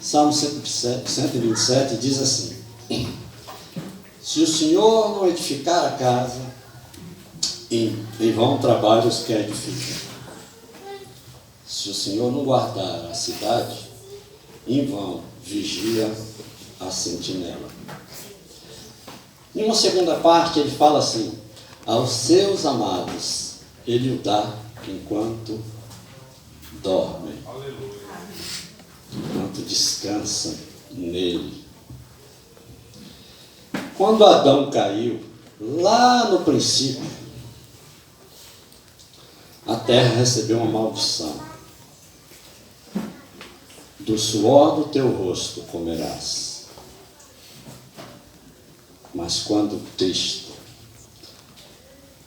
Salmo 127 diz assim: se o Senhor não edificar a casa, em vão trabalham os que a edificam. Se o Senhor não guardar a cidade, em vão vigia a sentinela. Em uma segunda parte ele fala assim: aos seus amados ele o dá enquanto dormem, enquanto descansam nele. Quando Adão caiu, lá no princípio, a terra recebeu uma maldição. Do suor do teu rosto comerás. Mas quando Cristo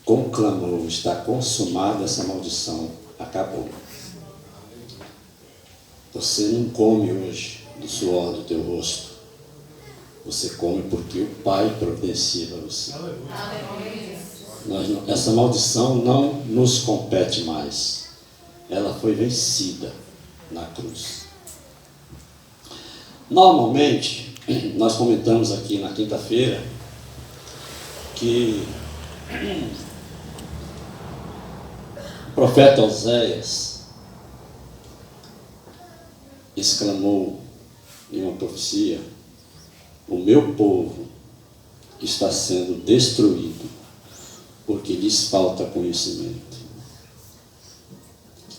conclamou, está consumada essa maldição, acabou. Você não come hoje do suor do teu rosto. Você come porque o Pai providencia para você. Essa maldição não nos compete mais. Ela foi vencida na cruz. Normalmente, nós comentamos aqui na quinta-feira que o profeta Oséias exclamou em uma profecia: o meu povo está sendo destruído porque lhes falta conhecimento.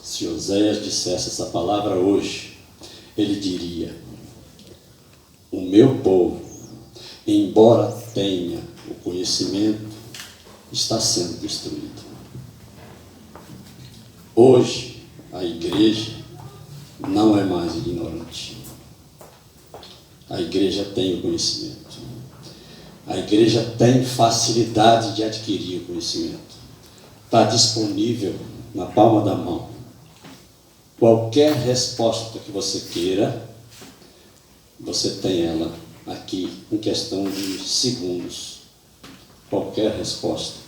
Se Oséias dissesse essa palavra hoje, ele diria: o meu povo, embora tenha o conhecimento, está sendo destruído. Hoje, a igreja não é mais ignorante. A igreja tem o conhecimento. A igreja tem facilidade de adquirir o conhecimento. Está disponível na palma da mão. Qualquer resposta que você queira, você tem ela aqui em questão de segundos. Qualquer resposta.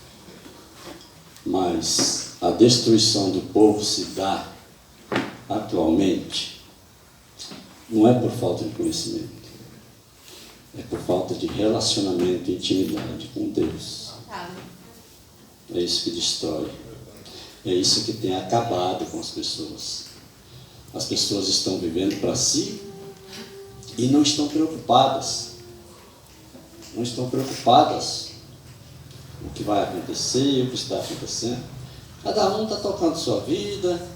Mas a destruição do povo se dá atualmente não é por falta de conhecimento. É por falta de relacionamento e intimidade com Deus. É isso que destrói. É isso que tem acabado com as pessoas. As pessoas estão vivendo para si e não estão preocupadas. Não estão preocupadas com o que vai acontecer, o que está acontecendo. Cada um está tocando sua vida,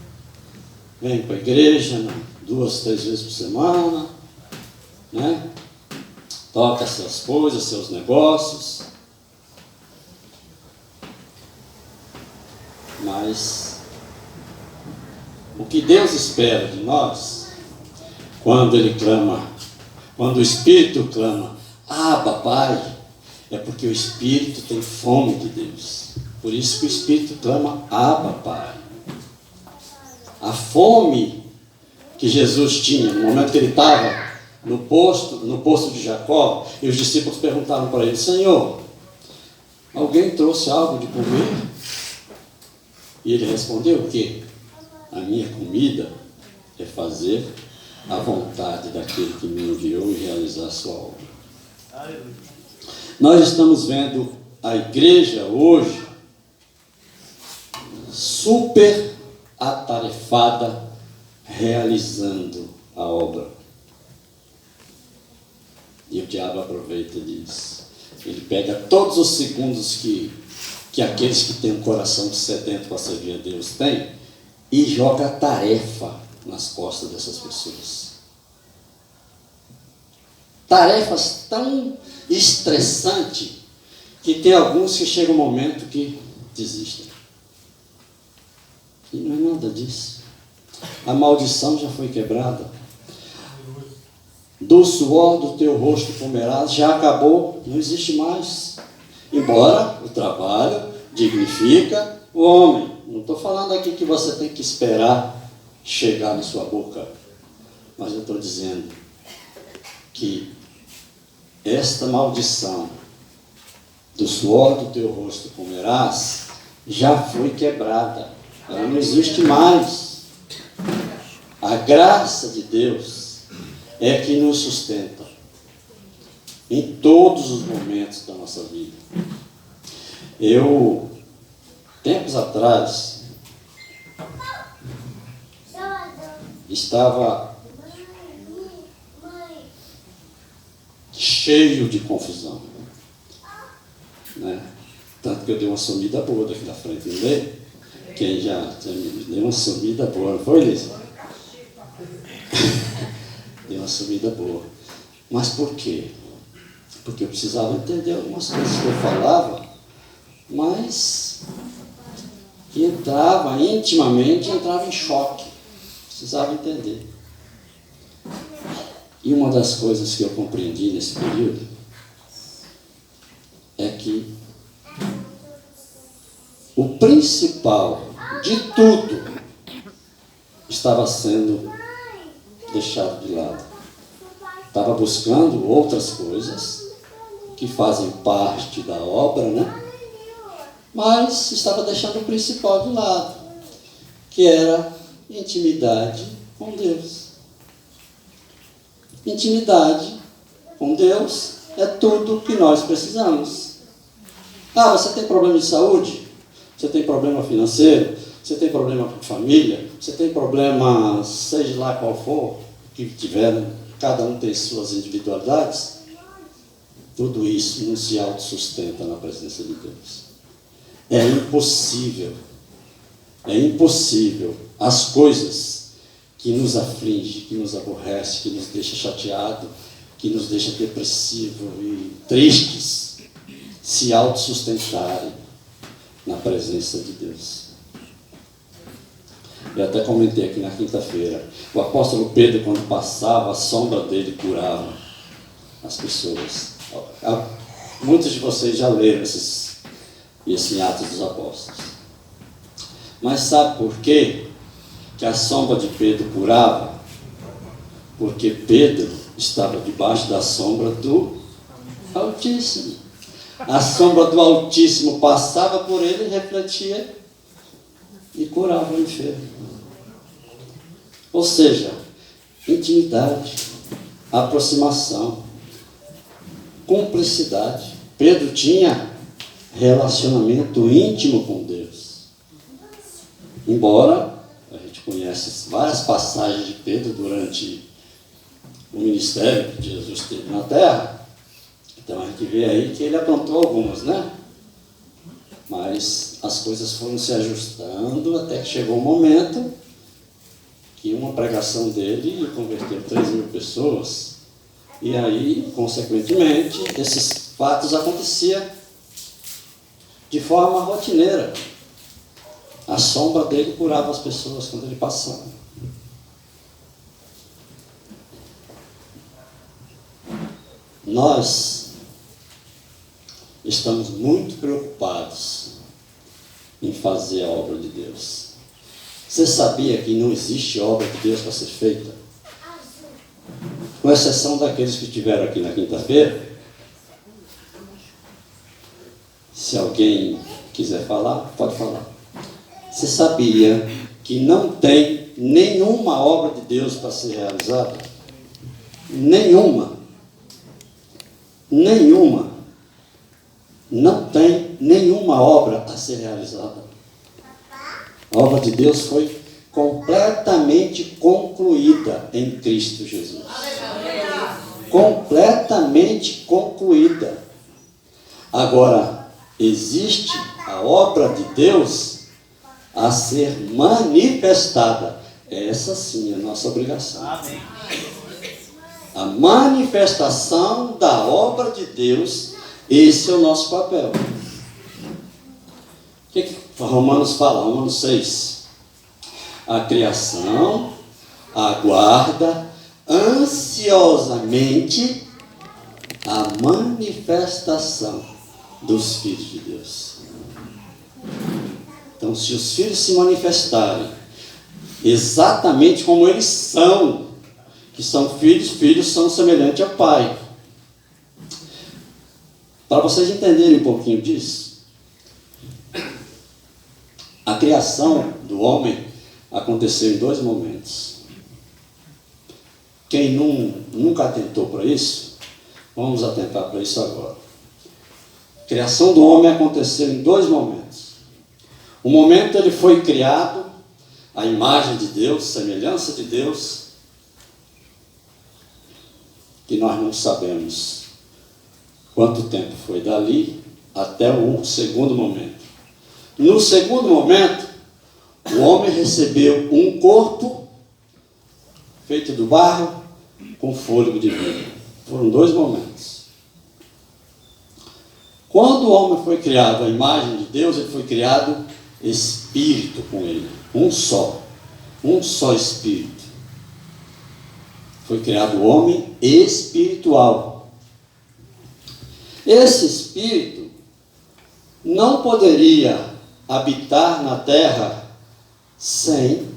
vem para a igreja 2, 3 vezes por semana, né? Toca suas coisas, seus negócios. Mas o que Deus espera de nós, quando Ele clama, quando o Espírito clama, Abba, Pai, é porque o Espírito tem fome de Deus. Por isso que o Espírito clama, Abba, Pai. A fome que Jesus tinha no momento que ele estava no poço de Jacó, e os discípulos perguntaram para ele: Senhor, alguém trouxe algo de comer? E ele respondeu que a minha comida é fazer a vontade daquele que me enviou e realizar a sua obra. Nós estamos vendo a igreja hoje super atarefada realizando a obra. E o diabo aproveita disso. Ele pega todos os segundos que aqueles que têm um coração sedento para servir a Deus têm e joga a tarefa nas costas dessas pessoas. Tarefas tão estressantes que tem alguns que chega um momento que desistem. E não é nada disso. A maldição já foi quebrada. Do suor do teu rosto comerás, já acabou, não existe mais. Embora o trabalho dignifica o homem. Não estou falando aqui que você tem que esperar chegar na sua boca. Mas eu estou dizendo que esta maldição do suor do teu rosto comerás já foi quebrada. Ela não existe mais. A graça de Deus é que nos sustenta em todos os momentos da nossa vida. Eu, tempos atrás, estava cheio de confusão, né? Tanto que eu dei uma sumida boa daqui da frente, não dei? Quem já me deu uma sumida boa, não foi, Lisa? Deu uma sumida boa. Mas por quê? Porque eu precisava entender algumas coisas que eu falava, mas que entrava intimamente, entrava em choque. Precisava entender. E uma das coisas que eu compreendi nesse período é que o principal de tudo estava sendo deixado de lado. Estava buscando outras coisas que fazem parte da obra, né? Mas estava deixando o principal de lado, que era intimidade com Deus. Intimidade com Deus é tudo que nós precisamos. Ah, você tem problema de saúde? Você tem problema financeiro? Você tem problema com família? Você tem problema, seja lá qual for, que tiver, cada um tem suas individualidades? Tudo isso não se autossustenta na presença de Deus. É impossível as coisas que nos afligem, que nos aborrecem, que nos deixa chateado, que nos deixa depressivo e tristes, se autossustentarem na presença de Deus. Eu até comentei aqui na quinta-feira, o apóstolo Pedro, quando passava, a sombra dele curava as pessoas. Muitos de vocês já leram esse em Atos dos Apóstolos. Mas sabe por quê que a sombra de Pedro curava? Porque Pedro estava debaixo da sombra do Altíssimo. A sombra do Altíssimo passava por ele, refletia e curava o enfermo. Ou seja, intimidade, aproximação, cumplicidade. Pedro tinha relacionamento íntimo com Deus. Embora a gente conhece várias passagens de Pedro durante o ministério que Jesus teve na terra, então a gente vê aí que ele aprontou algumas, né? Mas as coisas foram se ajustando até que chegou um momento que uma pregação dele converteu 3.000 pessoas. E aí, consequentemente, esses fatos aconteciam de forma rotineira. A sombra dele curava as pessoas quando ele passava. Nós estamos muito preocupados em fazer a obra de Deus. Você sabia que não existe obra de Deus para ser feita? Com exceção daqueles que estiveram aqui na quinta-feira. Se alguém quiser falar, pode falar. Você sabia que não tem nenhuma obra de Deus para ser realizada? Nenhuma. Nenhuma. Não tem nenhuma obra a ser realizada. A obra de Deus foi completamente concluída em Cristo Jesus. Completamente concluída. Agora, existe a obra de Deus a ser manifestada. Essa sim é a nossa obrigação. Amém. A manifestação da obra de Deus, esse é o nosso papel. O que Romanos fala? Romanos 6. A criação aguarda ansiosamente a manifestação dos filhos de Deus. Então, se os filhos se manifestarem exatamente como eles são, que são filhos, filhos são semelhantes ao Pai. Para vocês entenderem um pouquinho disso, a criação do homem aconteceu em 2 momentos. Quem nunca atentou para isso, vamos atentar para isso agora. A criação do homem aconteceu em 2 momentos. O momento ele foi criado, à imagem de Deus, semelhança de Deus, que nós não sabemos quanto tempo foi dali até o segundo momento. No segundo momento, o homem recebeu um corpo feito do barro com fôlego de vida. Foram 2 momentos. Quando o homem foi criado à imagem de Deus, ele foi criado espírito com ele. Um só espírito. Foi criado o homem espiritual. Esse espírito não poderia habitar na terra sem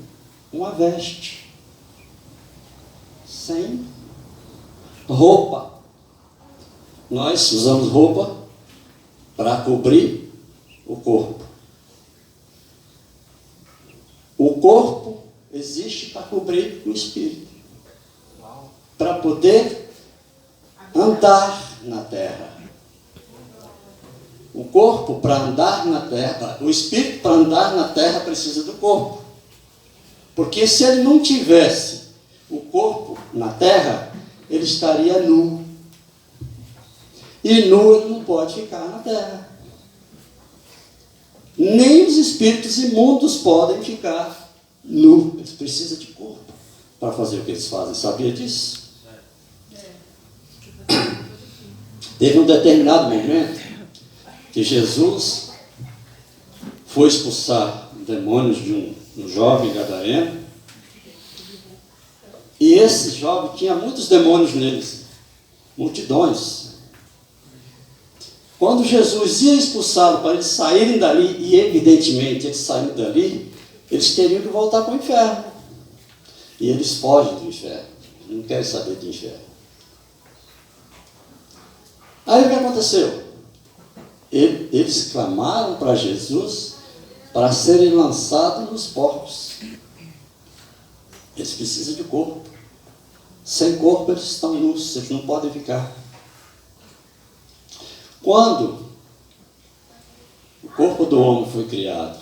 uma veste, sem roupa. Nós usamos roupa para cobrir o corpo. O corpo existe para cobrir o espírito, para poder andar na terra. O corpo para andar na terra, o espírito para andar na terra precisa do corpo. Porque se ele não tivesse o corpo na terra, ele estaria nu. E nu ele não pode ficar na terra. Nem os espíritos imundos podem ficar nu. Eles precisam de corpo para fazer o que eles fazem. Sabia disso? Teve um determinado momento que Jesus foi expulsar demônios de um jovem gadareno, e esse jovem tinha muitos demônios neles, multidões. Quando Jesus ia expulsá-lo para eles saírem dali, e evidentemente eles saindo dali, eles teriam que voltar para o inferno. E eles fogem do inferno, não querem saber do inferno. Aí o que aconteceu? Eles clamaram para Jesus para serem lançados nos porcos. Eles precisam de corpo. Sem corpo eles estão nus, eles não podem ficar. Quando o corpo do homem foi criado,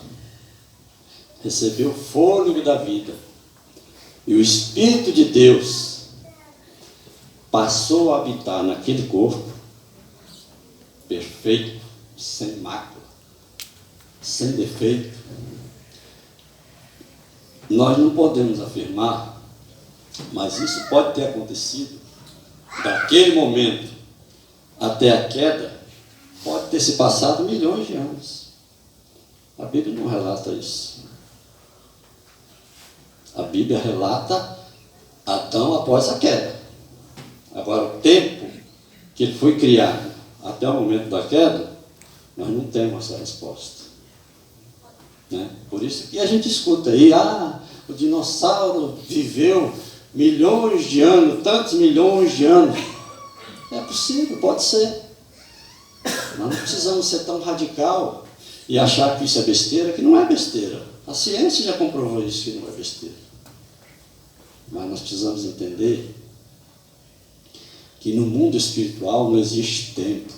recebeu o fôlego da vida, e o Espírito de Deus passou a habitar naquele corpo, perfeito, sem mácula, sem defeito, nós não podemos afirmar, mas isso pode ter acontecido daquele momento até a queda, pode ter se passado milhões de anos. A Bíblia não relata isso. A Bíblia relata Adão após a queda. Agora, o tempo que ele foi criado até o momento da queda, nós não temos essa resposta. Né? Por isso que a gente escuta aí, o dinossauro viveu milhões de anos, tantos milhões de anos. É possível, pode ser. Nós não precisamos ser tão radical e achar que isso é besteira, que não é besteira. A ciência já comprovou isso, que não é besteira. Mas nós precisamos entender que no mundo espiritual não existe tempo.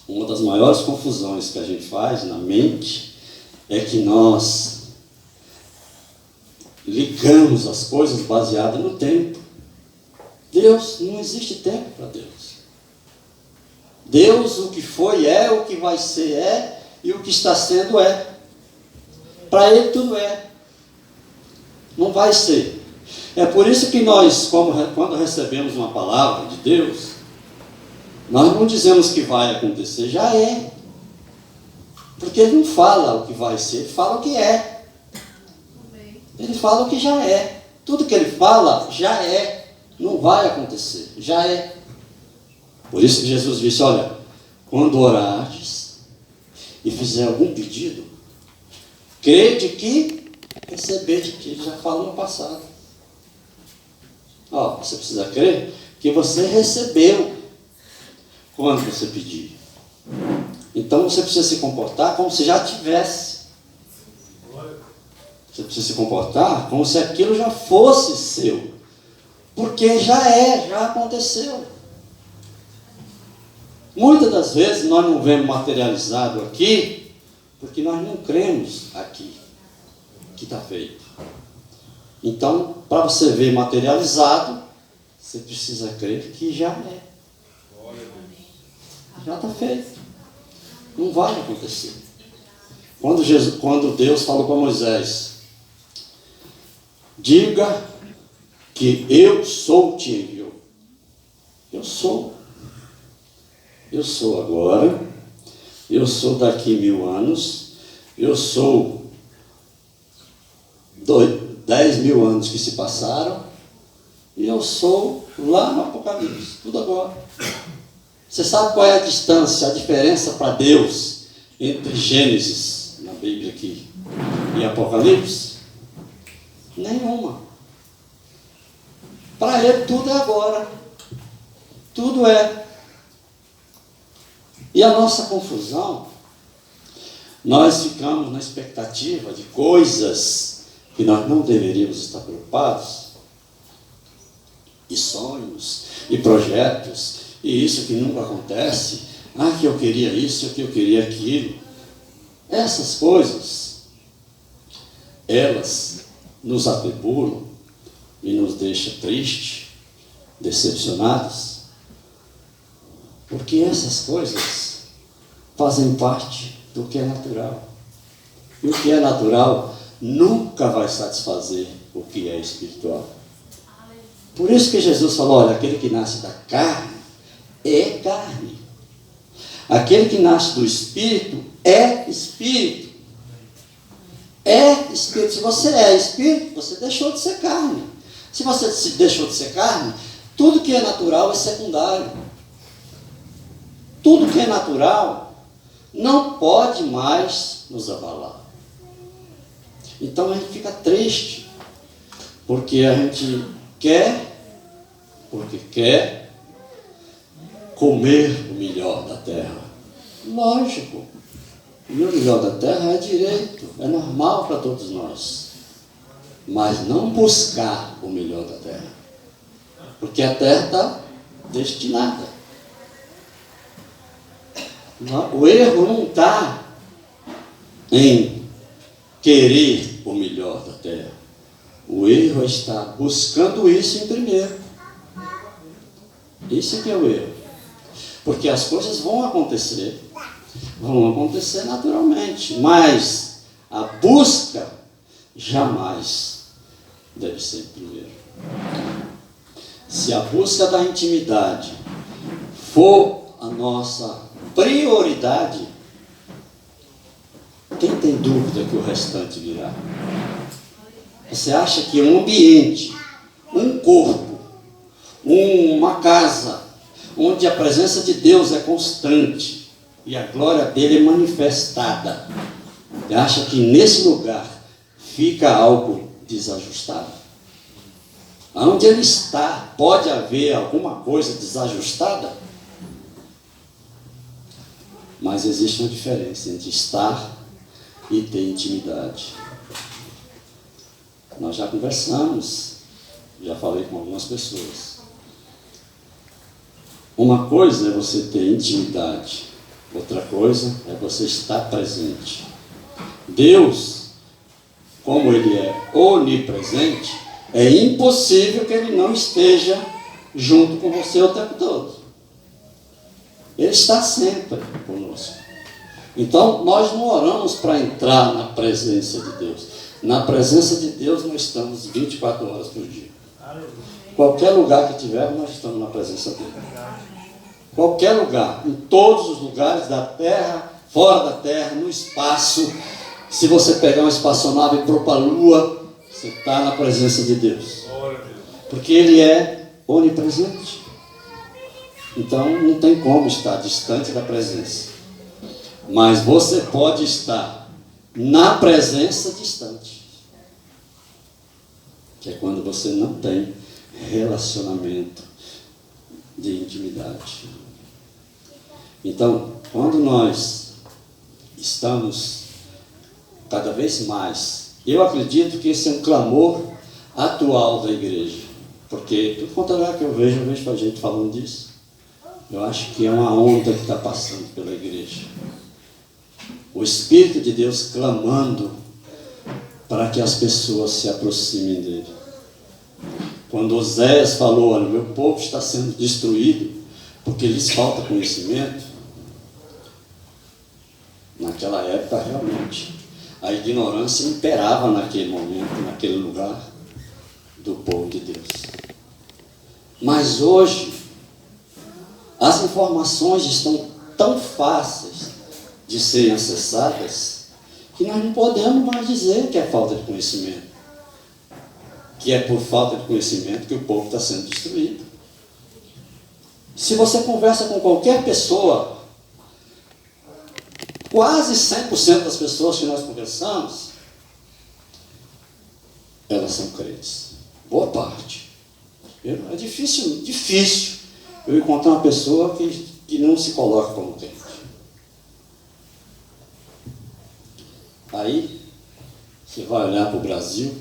Uma das maiores confusões que a gente faz na mente é que nós ligamos as coisas baseadas no tempo. Deus, não existe tempo para Deus. Deus, o que foi é, o que vai ser é, e o que está sendo é. Para Ele tudo é. Não vai ser. É por isso que nós, quando recebemos uma palavra de Deus, nós não dizemos que vai acontecer, já é. Porque Ele não fala o que vai ser, Ele fala o que é. Ele fala o que já é. Tudo que Ele fala, já é. Não vai acontecer, já é. Por isso que Jesus disse, olha, quando orares e fizer algum pedido, crede que recebeste, que Ele já falou no passado. Você precisa crer que você recebeu quando você pedir. Então você precisa se comportar como se já tivesse. Você precisa se comportar como se aquilo já fosse seu. Porque já aconteceu. Muitas das vezes nós não vemos materializado aqui, porque nós não cremos aqui, que está feito. Então, para você ver materializado, você precisa crer que já é. Já está feito. Não vai acontecer. Quando Deus falou para Moisés, diga que eu sou te enviou. Eu sou. Eu sou agora. Eu sou daqui 1000 anos. Eu sou 10.000 anos que se passaram. E eu sou lá no Apocalipse. Tudo agora. Você sabe qual é a distância, a diferença para Deus entre Gênesis, na Bíblia aqui, e Apocalipse? Nenhuma. Para ele tudo é agora. Tudo é. E a nossa confusão, nós ficamos na expectativa de coisas que nós não deveríamos estar preocupados, e sonhos, e projetos, e isso que nunca acontece, que eu queria isso, que eu queria aquilo. Essas coisas, elas nos atribulam e nos deixam tristes, decepcionados, porque essas coisas fazem parte do que é natural. E o que é natural nunca vai satisfazer o que é espiritual. Por isso que Jesus falou, olha, aquele que nasce da carne é carne. Aquele que nasce do Espírito é Espírito. É Espírito. Se você é Espírito, você deixou de ser carne. Se você deixou de ser carne, tudo que é natural é secundário. Tudo que é natural não pode mais nos abalar. Então a gente fica triste, porque a gente porque quer comer o melhor da terra. Lógico, o melhor da terra é direito, é normal para todos nós. Mas não buscar o melhor da terra, porque a terra está destinada. O erro não está em querer o melhor da terra. O erro é estar buscando isso em primeiro. Isso que é o erro. Porque as coisas vão acontecer naturalmente, mas a busca jamais deve ser em primeiro. Se a busca da intimidade for a nossa prioridade, quem tem dúvida que o restante virá? Você acha que um ambiente, um corpo, uma casa, onde a presença de Deus é constante e a glória dele é manifestada, você acha que nesse lugar fica algo desajustado? Onde ele está, pode haver alguma coisa desajustada? Mas existe uma diferença entre estar e ter intimidade. Nós já conversamos, já falei com algumas pessoas. Uma coisa é você ter intimidade, outra coisa é você estar presente. Deus, como Ele é onipresente, é impossível que Ele não esteja junto com você o tempo todo. Ele está sempre conosco. Então, nós não oramos para entrar na presença de Deus. Na presença de Deus, nós estamos 24 horas por dia. Qualquer lugar que tivermos, nós estamos na presença dele. Qualquer lugar, em todos os lugares da terra, fora da terra, no espaço. Se você pegar uma espaçonave e for para a lua, você está na presença de Deus. Porque Ele é onipresente. Então, não tem como estar distante da presença. Mas você pode estar na presença distante. Que é quando você não tem relacionamento de intimidade. Então, quando nós estamos cada vez mais Eu acredito que esse é um clamor atual da igreja, porque tudo quanto é lugar que eu vejo a gente falando disso. Eu acho que é uma onda que está passando pela igreja. O Espírito de Deus clamando para que as pessoas se aproximem dele. Quando Oséias falou, olha, meu povo está sendo destruído porque lhes falta conhecimento, naquela época realmente a ignorância imperava naquele momento, naquele lugar do povo de Deus. Mas hoje as informações estão tão fáceis de serem acessadas que nós não podemos mais dizer que é falta de conhecimento, que é por falta de conhecimento que o povo está sendo destruído. Se você conversa com qualquer pessoa, quase 100% das pessoas que nós conversamos, elas são crentes. Boa parte. É difícil eu encontrar uma pessoa que não se coloca como crente. Aí, você vai olhar para o Brasil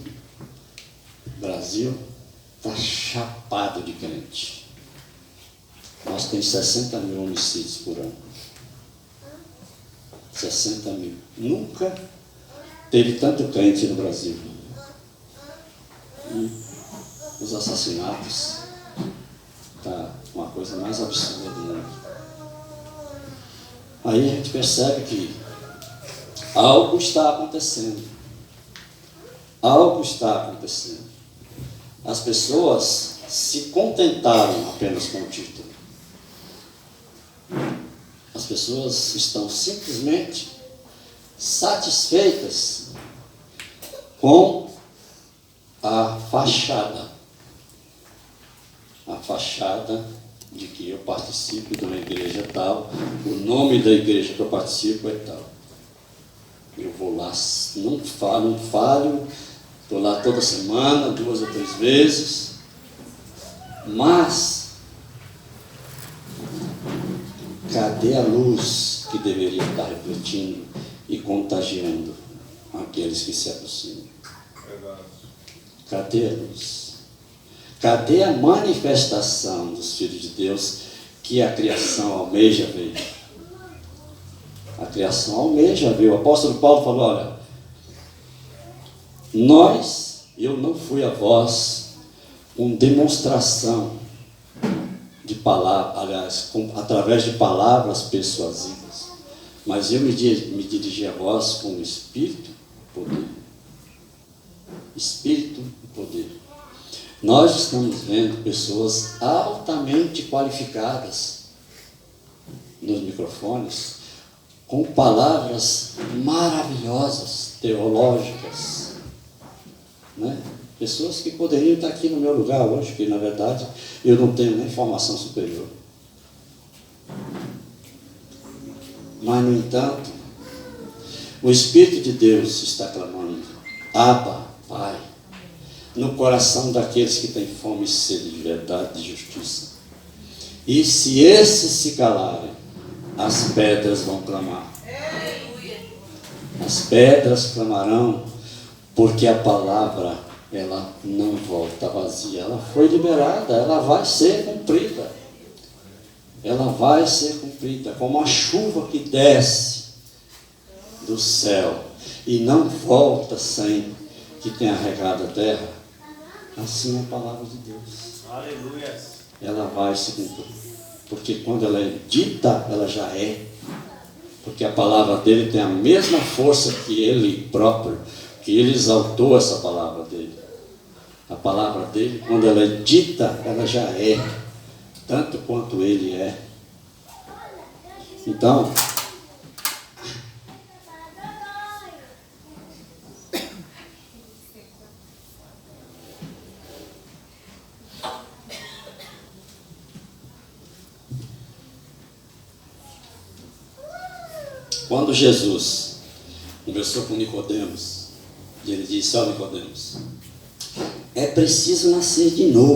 está chapado de crente. Nós temos 60 mil homicídios por ano. 60 mil. Nunca teve tanto crente no Brasil. E os assassinatos está uma coisa mais absurda do mundo. Aí a gente percebe que algo está acontecendo. Algo está acontecendo. As pessoas se contentaram apenas com o título. As pessoas estão simplesmente satisfeitas com a fachada. A fachada de que eu participo de uma igreja tal, o nome da igreja que eu participo é tal. Eu vou lá, não falho, estou lá toda semana, 2 ou 3 vezes, mas cadê a luz que deveria estar refletindo e contagiando aqueles que se aproximam? Cadê a luz? Cadê a manifestação dos filhos de Deus que a criação almeja ver? A criação almeja ver. O apóstolo Paulo falou, olha, eu não fui a vós com demonstração de palavras, aliás, através de palavras persuasivas, mas eu me dirigi a vós com espírito e poder. Espírito e poder. Nós estamos vendo pessoas altamente qualificadas nos microfones, com palavras maravilhosas, teológicas, né? Pessoas que poderiam estar aqui no meu lugar hoje, que na verdade eu não tenho nem formação superior. Mas, no entanto, o Espírito de Deus está clamando, Abba, Pai, no coração daqueles que têm fome e sede de verdade e de justiça. E se esses se calarem, as pedras vão clamar. As pedras clamarão, porque a palavra, ela não volta vazia. Ela foi liberada, ela vai ser cumprida. Ela vai ser cumprida, como a chuva que desce do céu e não volta sem que tenha regado a terra. Assim é a palavra de Deus. Aleluia. Ela vai se cumprir. Porque quando ela é dita, ela já é. Porque a palavra dele tem a mesma força que ele próprio, que ele exaltou essa palavra dele. A palavra dele, quando ela é dita, ela já é. Tanto quanto ele é. Então, quando Jesus conversou com Nicodemos, ele disse, ó Nicodemos, é preciso nascer de novo.